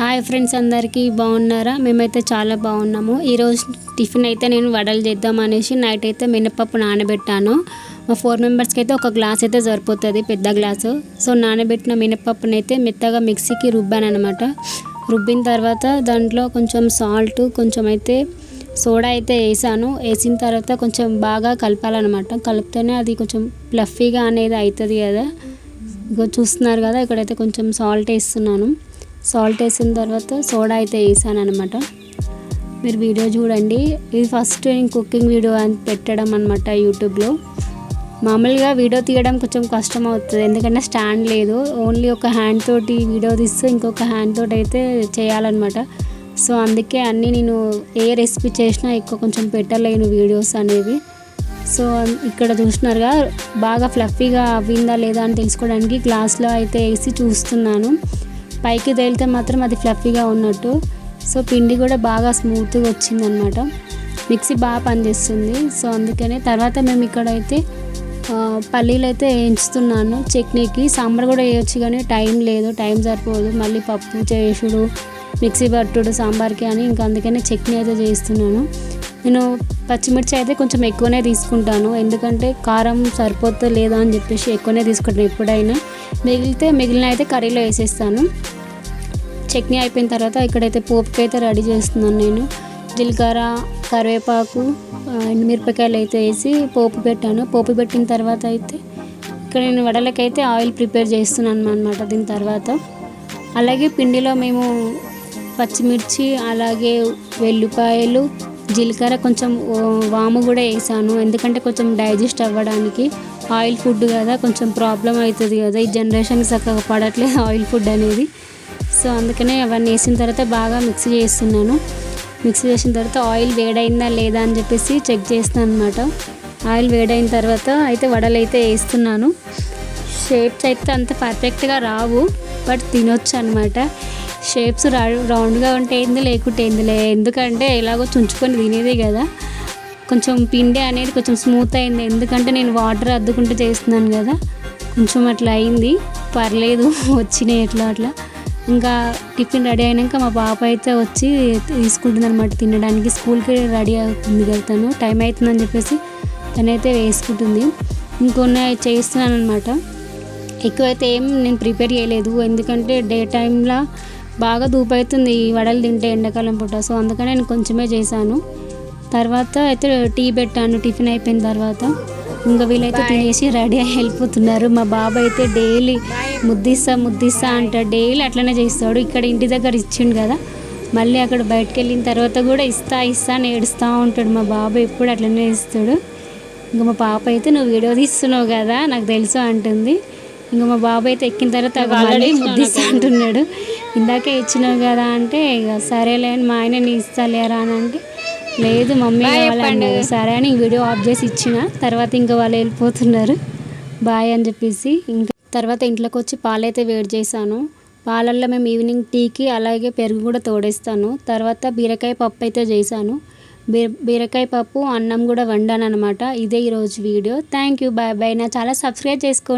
Hi friends, అందరికీ బాగున్నారా? మేమైతే చాలా బాగున్నాము. ఈరోజు టిఫిన్ అయితే నేను వడలు చేద్దాం అనేసి నైట్ అయితే మినపప్పు నానబెట్టాను. మా 4 మెంబర్స్కి అయితే ఒక గ్లాస్ అయితే సరిపోతుంది, పెద్ద గ్లాసు. సో నానబెట్టిన మినపప్పుని అయితే మెత్తగా మిక్సీకి రుబ్బాను అనమాట. రుబ్బిన తర్వాత దాంట్లో కొంచెం సాల్ట్, కొంచెం అయితే సోడా అయితే వేసాను. వేసిన తర్వాత కొంచెం బాగా కలపాలన్నమాట. కలిపితేనే అది కొంచెం ఫ్లఫీగా అనేది అవుతుంది కదా. ఇక చూస్తున్నారు కదా, ఇక్కడైతే కొంచెం సాల్ట్ వేస్తున్నాను. సాల్ట్ వేసిన తర్వాత సోడా అయితే వేసాను అనమాట. మీరు వీడియో చూడండి. ఇది ఫస్ట్ నేను కుకింగ్ వీడియో అని పెట్టడం అనమాట యూట్యూబ్లో. మామూలుగా వీడియో తీయడం కొంచెం కష్టం అవుతుంది, ఎందుకంటే స్టాండ్ లేదు. ఓన్లీ ఒక హ్యాండ్ తోటి వీడియో తీస్తూ ఇంకొక హ్యాండ్ తోటి అయితే చేయాలన్నమాట. సో అందుకే అన్నీ నేను ఏ రెసిపీ చేసినా ఎక్కువ కొంచెం పెట్టలేను వీడియోస్ అనేవి. సో ఇక్కడ చూసినారుగా, బాగా ఫ్లఫీగా అవ్విందా లేదా అని తెలుసుకోవడానికి గ్లాస్లో అయితే వేసి చూస్తున్నాను. పైకి తేలితే మాత్రం అది ఫ్లఫీగా ఉన్నట్టు. సో పిండి కూడా బాగా స్మూత్గా వచ్చిందనమాట. మిక్సీ బాగా పనిచేస్తుంది. సో అందుకనే తర్వాత మేము ఇక్కడైతే పల్లీలు అయితే వేయించుతున్నాను చట్నీకి. సాంబార్ కూడా వేయొచ్చు కానీ టైం లేదు, టైం సరిపోదు. మళ్ళీ పప్పు చేసుడు, మిక్సీ పట్టుడు సాంబార్కి అని, ఇంకా అందుకనే చట్నీ అయితే చేస్తున్నాను. నేను పచ్చిమిర్చి అయితే కొంచెం ఎక్కువనే తీసుకుంటాను, ఎందుకంటే కారం సరిపోతుందో లేదా అని చెప్పేసి ఎక్కువనే తీసుకుంటాను ఎప్పుడైనా. మిగిలిన అయితే కర్రీలో వేసేస్తాను. చట్నీ అయిపోయిన తర్వాత ఇక్కడైతే పోపుకి అయితే రెడీ చేస్తున్నాను నేను. జీలకర్ర, కరివేపాకు, ఎండుమిరపకాయలు అయితే వేసి పోపు పెట్టాను. పోపు పెట్టిన తర్వాత అయితే ఇక్కడ నేను వడలకైతే ఆయిల్ ప్రిపేర్ చేస్తున్నాను అనమాట. దీని తర్వాత అలాగే పిండిలో మేము పచ్చిమిర్చి, అలాగే వెల్లిపాయలు, జీలకర్ర, కొంచెం వాము కూడా వేసాను, ఎందుకంటే కొంచెం డైజెస్ట్ అవ్వడానికి. ఆయిల్ ఫుడ్ కదా, కొంచెం ప్రాబ్లం అవుతుంది కదా, ఈ జనరేషన్కి చక్కగా పడట్లేదు ఆయిల్ ఫుడ్ అనేది. సో అందుకనే అవన్నీ వేసిన తర్వాత బాగా మిక్సీ చేస్తున్నాను. మిక్సీ చేసిన తర్వాత ఆయిల్ వేడైందా లేదా అని చెప్పేసి చెక్ చేస్తాను అనమాట. ఆయిల్ వేడైన తర్వాత అయితే వడలు అయితే వేస్తున్నాను. షేప్స్ అయితే అంత పర్ఫెక్ట్గా రావు, బట్ తినొచ్చు అనమాట. షేప్స్ రౌండ్గా ఉంటే ఏంది, లేకుంటే ఏందిలే, ఎందుకంటే ఎలాగో చుంచుకొని తినేదే కదా. కొంచెం పిండి అనేది కొంచెం స్మూత్ అయింది, ఎందుకంటే నేను వాటర్ అద్దుకుంటూ చేస్తున్నాను కదా. కొంచెం అట్లా అయింది, పర్లేదు, వచ్చినాయి అట్లా. ఇంకా టిఫిన్ రెడీ అయినాక మా పాప అయితే వచ్చి తీసుకుంటుంది అనమాట తినడానికి. స్కూల్కి రెడీ అవుతుంది కదా తను, టైం అవుతుందని చెప్పేసి తనైతే వేసుకుంటుంది. ఇంకొన్ని చేస్తున్నాను అనమాట. ఎక్కువైతే ఏం నేను ప్రిపేర్ చేయలేదు, ఎందుకంటే డే టైంలో బాగా ధూపు అవుతుంది ఈ వడలు తింటే ఎండాకాలం పూట. సో అందుకని నేను కొంచెమే చేశాను. తర్వాత అయితే టీ పెట్టాను టిఫిన్ అయిపోయిన తర్వాత. ఇంకా వీళ్ళైతే తినేసి రెడీ అయ్యి వెళ్ళిపోతున్నారు. మా బాబు అయితే డైలీ ముద్దిస్తా అంటాడు, డైలీ అట్లనే చేస్తాడు. ఇక్కడ ఇంటి దగ్గర ఇచ్చిండు కదా, మళ్ళీ అక్కడ బయటకు వెళ్ళిన తర్వాత కూడా ఇస్తా అని ఏడుస్తూ ఉంటాడు. మా బాబు ఎప్పుడు అట్లనే ఇస్తాడు. ఇంకా మా పాప అయితే నువ్వు వీడియో తీస్తున్నావు కదా నాకు తెలుసు అంటుంది. ఇంకా మా బాబు అయితే ఎక్కిన తర్వాత మళ్ళీ ముద్దిస్తా అంటున్నాడు. ఇందాకే ఇచ్చినావు కదా అంటే, ఇక సరేలే అని మా ఆయన నీ ఇస్తాలేరా అని అంటే, లేదు మమ్మీ కావాలండి. సరే అని వీడియో ఆఫ్ చేసి ఇచ్చిన తర్వాత ఇంకా వాళ్ళు వెళ్ళిపోతున్నారు బాయ్ అని చెప్పేసి. ఇంకా తర్వాత ఇంట్లోకి వచ్చి పాలైతే వేడి చేశాను. పాలల్లో మేము ఈవినింగ్ టీకి అలాగే పెరుగు కూడా తోడేస్తాను. తర్వాత బీరకాయ పప్పు అయితే చేశాను. బీరకాయ పప్పు, అన్నం కూడా వండాను అనమాట. ఇదే ఈరోజు వీడియో. Thank you, bye bye. నా ఛానల్ సబ్స్క్రైబ్ చేసుకోండి.